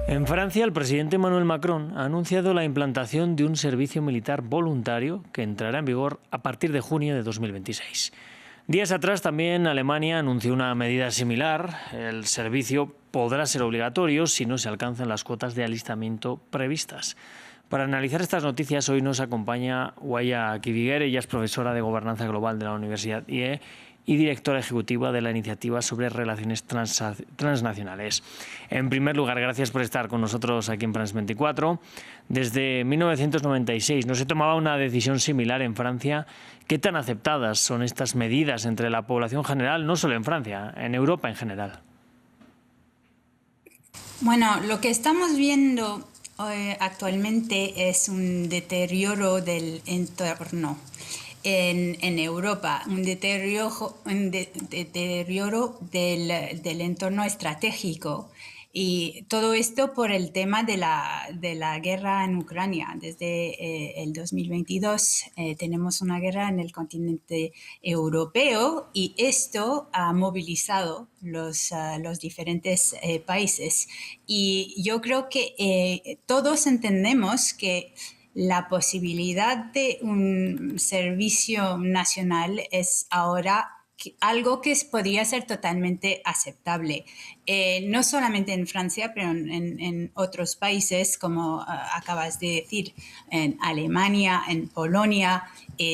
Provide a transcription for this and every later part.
En Francia, el presidente Emmanuel Macron ha anunciado la implantación de un servicio militar voluntario que entrará en vigor a partir de junio de 2026. Días atrás también Alemania anunció una medida similar. El servicio podrá ser obligatorio si no se alcanzan las cuotas de alistamiento previstas. Para analizar estas noticias hoy nos acompaña Guaya Kiviguer. Ella es profesora de Gobernanza Global de la Universidad IE y directora ejecutiva de la Iniciativa sobre Relaciones Transnacionales. En primer lugar, gracias por estar con nosotros aquí en France 24. Desde 1996 no se tomaba una decisión similar en Francia. ¿Qué tan aceptadas son estas medidas entre la población general, no solo en Francia, en Europa en general? Bueno, lo que estamos viendo actualmente es un deterioro del entorno en Europa, un deterioro del entorno estratégico. Y todo esto por el tema de la guerra en Ucrania. Desde el 2022 tenemos una guerra en el continente europeo y esto ha movilizado los diferentes países. Y yo creo que todos entendemos que la posibilidad de un servicio nacional es ahora algo que podría ser totalmente aceptable. No solamente en Francia, pero en otros países, como acabas de decir, en Alemania, en Polonia,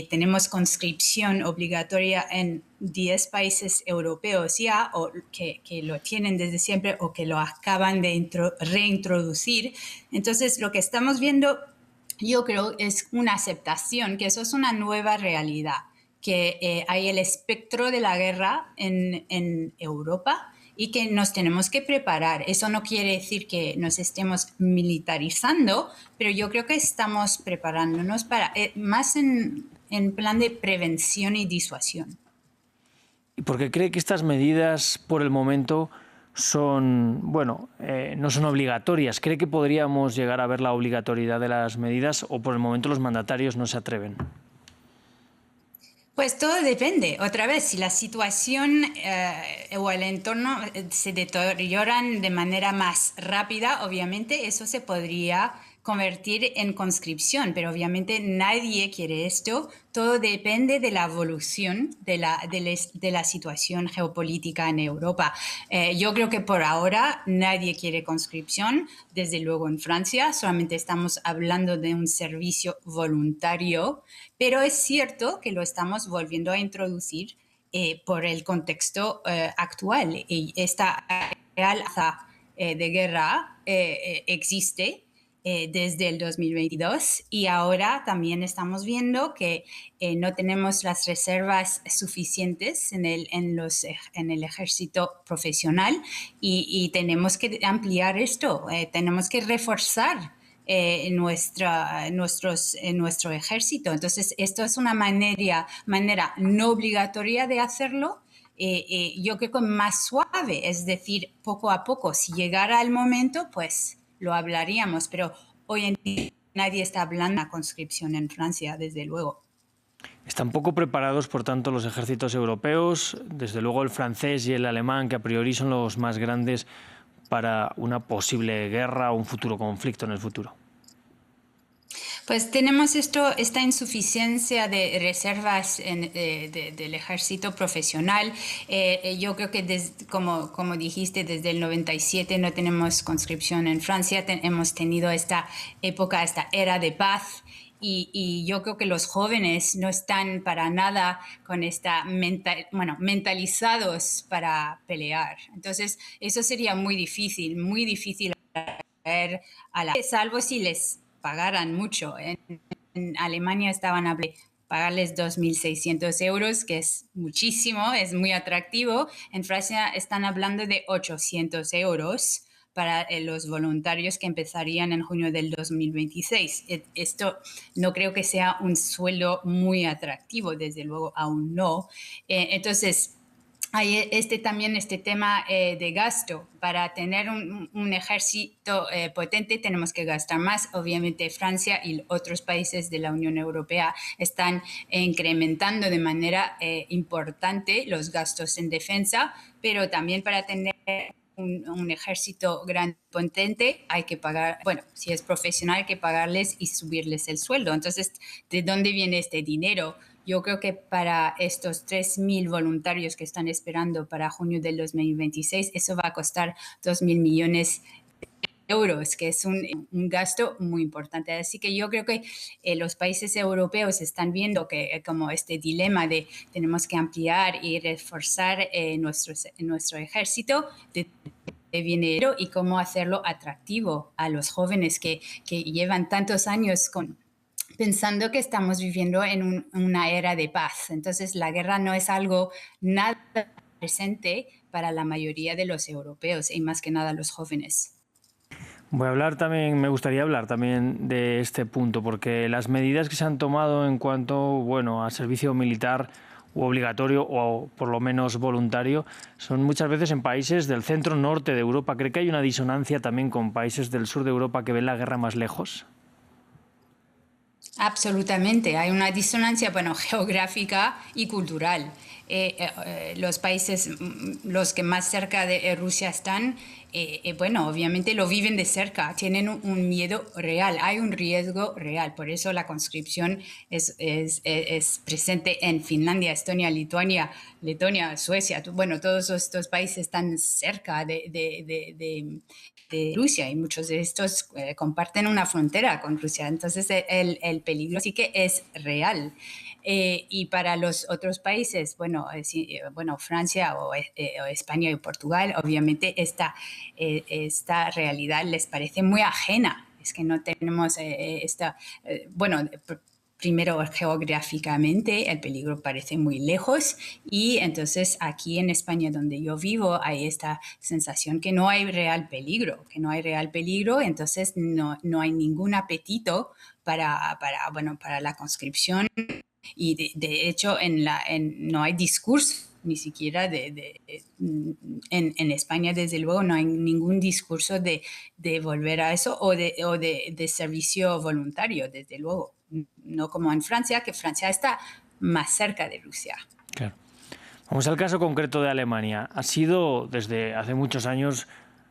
tenemos conscripción obligatoria en 10 países europeos ya, o que lo tienen desde siempre o que lo acaban de reintroducir. Entonces, lo que estamos viendo, yo creo, es una aceptación, que eso es una nueva realidad, que hay el espectro de la guerra en Europa y que nos tenemos que preparar. Eso no quiere decir que nos estemos militarizando, pero yo creo que estamos preparándonos para más en plan de prevención y disuasión. ¿Y por qué cree que estas medidas, por el momento, son, no son obligatorias? ¿Cree que podríamos llegar a ver la obligatoriedad de las medidas o por el momento los mandatarios no se atreven? Pues todo depende. Otra vez, si la situación o el entorno se deterioran de manera más rápida, obviamente eso se podría convertir en conscripción, pero obviamente nadie quiere esto. Todo depende de la evolución de la situación geopolítica en Europa. Yo creo que por ahora nadie quiere conscripción, desde luego en Francia, solamente estamos hablando de un servicio voluntario, pero es cierto que lo estamos volviendo a introducir por el contexto actual. Y esta amenaza de guerra existe desde el 2022 y ahora también estamos viendo que no tenemos las reservas suficientes en el ejército profesional y tenemos que ampliar esto, tenemos que reforzar nuestro ejército. Entonces, esto es una manera no obligatoria de hacerlo. Yo creo que más suave, es decir, poco a poco. Si llegara el momento, pues lo hablaríamos, pero hoy en día nadie está hablando de la conscripción en Francia, desde luego. ¿Están poco preparados, por tanto, los ejércitos europeos, desde luego el francés y el alemán, que a priori son los más grandes, para una posible guerra o un futuro conflicto en el futuro? Pues tenemos esta insuficiencia de reservas del ejército profesional. Yo creo que, como dijiste, desde el 97 no tenemos conscripción en Francia. Hemos tenido esta época, esta era de paz. Y yo creo que los jóvenes no están para nada con mentalizados para pelear. Entonces, eso sería muy difícil salvo si les pagaran mucho. En Alemania estaban a pagarles 2.600 euros, que es muchísimo, es muy atractivo. En Francia están hablando de 800 euros para los voluntarios que empezarían en junio del 2026. Esto no creo que sea un sueldo muy atractivo, desde luego aún no. Entonces, hay también este tema de gasto. Para tener un ejército potente tenemos que gastar más. Obviamente Francia y otros países de la Unión Europea están incrementando de manera importante los gastos en defensa, pero también para tener un ejército grande, potente, hay que pagar, bueno, si es profesional, hay que pagarles y subirles el sueldo. Entonces, ¿de dónde viene este dinero? Yo creo que para estos 3.000 voluntarios que están esperando para junio del 2026, eso va a costar 2.000 millones euros, que es un gasto muy importante. Así que yo creo que los países europeos están viendo que como este dilema de tenemos que ampliar y reforzar nuestro ejército de dinero y cómo hacerlo atractivo a los jóvenes que llevan tantos años pensando que estamos viviendo en una era de paz. Entonces la guerra no es algo nada presente para la mayoría de los europeos y más que nada los jóvenes. Me gustaría hablar también de este punto, porque las medidas que se han tomado en cuanto, bueno, a servicio militar u obligatorio o por lo menos voluntario, son muchas veces en países del centro norte de Europa. ¿Cree que hay una disonancia también con países del sur de Europa que ven la guerra más lejos? Absolutamente, hay una disonancia, bueno, geográfica y cultural. Los países, los que más cerca de Rusia están, bueno, obviamente lo viven de cerca, tienen un miedo real, hay un riesgo real, por eso la conscripción es presente en Finlandia, Estonia, Lituania, Letonia, Suecia, bueno, todos estos países están cerca de Rusia y muchos de estos comparten una frontera con Rusia, entonces el peligro sí que es real. Y para los otros países, bueno, bueno Francia o España y Portugal, obviamente esta realidad les parece muy ajena. Es que no tenemos bueno, primero geográficamente el peligro parece muy lejos y entonces aquí en España donde yo vivo hay esta sensación que no hay real peligro, entonces no hay ningún apetito para la conscripción y de hecho no hay discurso ni siquiera en España, desde luego, no hay ningún discurso de volver a eso o de servicio voluntario, desde luego. No como en Francia, que Francia está más cerca de Rusia. Claro. Vamos al caso concreto de Alemania. Ha sido desde hace muchos años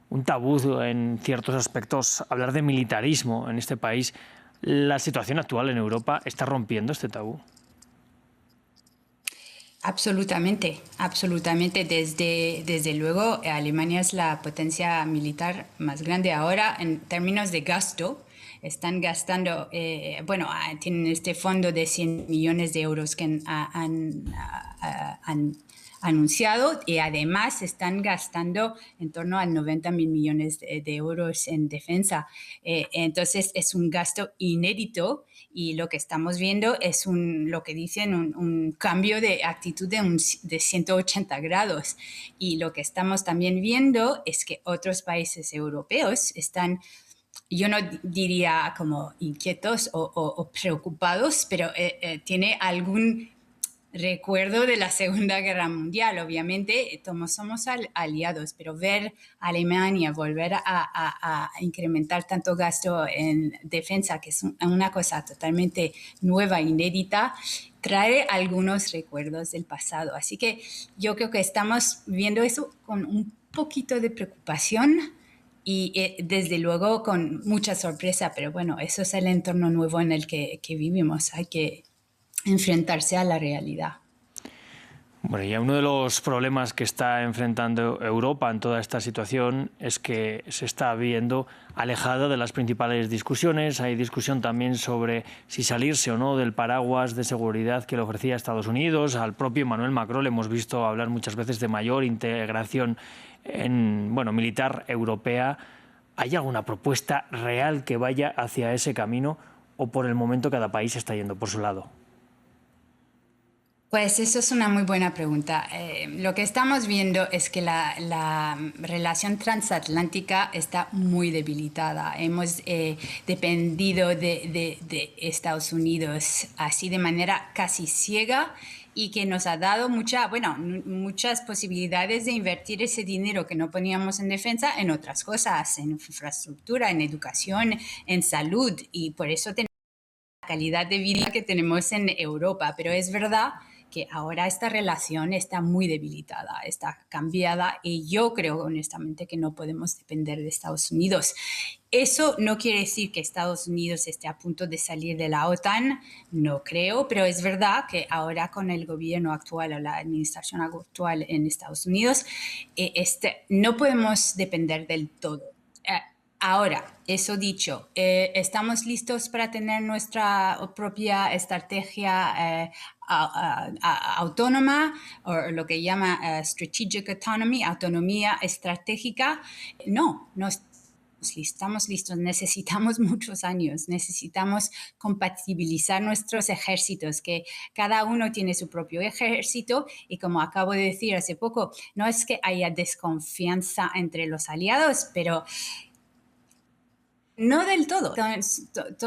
un tabú en ciertos aspectos hablar de militarismo en este país. ¿La situación actual en Europa está rompiendo este tabú? Absolutamente, absolutamente. Desde luego, Alemania es la potencia militar más grande ahora en términos de gasto. Están gastando, bueno, tienen este fondo de 100 millones de euros que han anunciado y además están gastando en torno a 90.000 millones de euros en defensa. Entonces es un gasto inédito y lo que estamos viendo es lo que dicen un cambio de actitud de 180 grados. Y lo que estamos también viendo es que otros países europeos están, yo no diría como inquietos o preocupados, pero tiene algún recuerdo de la Segunda Guerra Mundial. Obviamente somos aliados, pero ver a Alemania volver a incrementar tanto gasto en defensa, que es una cosa totalmente nueva, inédita, trae algunos recuerdos del pasado. Así que yo creo que estamos viendo eso con un poquito de preocupación y desde luego con mucha sorpresa, pero bueno, eso es el entorno nuevo en el que vivimos. Hay que enfrentarse a la realidad. Bueno, y uno de los problemas que está enfrentando Europa en toda esta situación es que se está viendo alejada de las principales discusiones. Hay discusión también sobre si salirse o no del paraguas de seguridad que le ofrecía Estados Unidos. Al propio Emmanuel Macron le hemos visto hablar muchas veces de mayor integración militar europea. ¿Hay alguna propuesta real que vaya hacia ese camino o por el momento cada país está yendo por su lado? Pues eso es una muy buena pregunta. Lo que estamos viendo es que la relación transatlántica está muy debilitada. Hemos dependido de Estados Unidos así de manera casi ciega y que nos ha dado muchas posibilidades de invertir ese dinero que no poníamos en defensa en otras cosas, en infraestructura, en educación, en salud, y por eso tenemos la calidad de vida que tenemos en Europa. Pero es verdad que ahora esta relación está muy debilitada, está cambiada y yo creo honestamente que no podemos depender de Estados Unidos. Eso no quiere decir que Estados Unidos esté a punto de salir de la OTAN, no creo, pero es verdad que ahora con el gobierno actual o la administración actual en Estados Unidos, no podemos depender del todo. Ahora, eso dicho, ¿estamos listos para tener nuestra propia estrategia autónoma, o lo que llama strategic autonomy, autonomía estratégica? No estamos listos, necesitamos muchos años, necesitamos compatibilizar nuestros ejércitos, que cada uno tiene su propio ejército y como acabo de decir hace poco, no es que haya desconfianza entre los aliados, pero no del todo.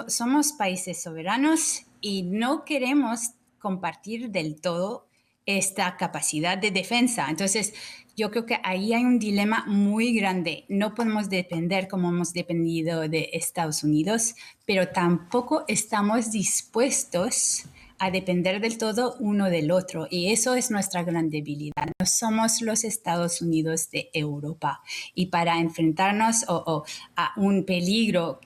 Somos países soberanos y no queremos compartir del todo esta capacidad de defensa. Entonces, yo creo que ahí hay un dilema muy grande. No podemos depender como hemos dependido de Estados Unidos, pero tampoco estamos dispuestos a depender del todo uno del otro. Y eso es nuestra gran debilidad. No somos los Estados Unidos de Europa. Y para enfrentarnos a un peligro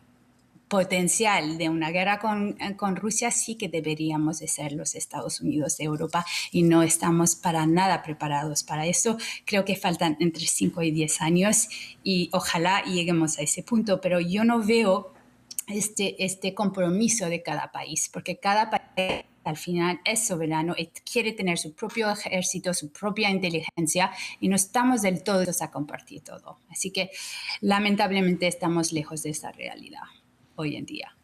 potencial de una guerra con Rusia, sí que deberíamos de ser los Estados Unidos de Europa y no estamos para nada preparados para eso. Creo que faltan entre 5 y 10 años y ojalá lleguemos a ese punto, pero yo no veo este compromiso de cada país, porque cada país al final es soberano y quiere tener su propio ejército, su propia inteligencia y no estamos del todo a compartir todo. Así que lamentablemente estamos lejos de esa realidad hoy en día.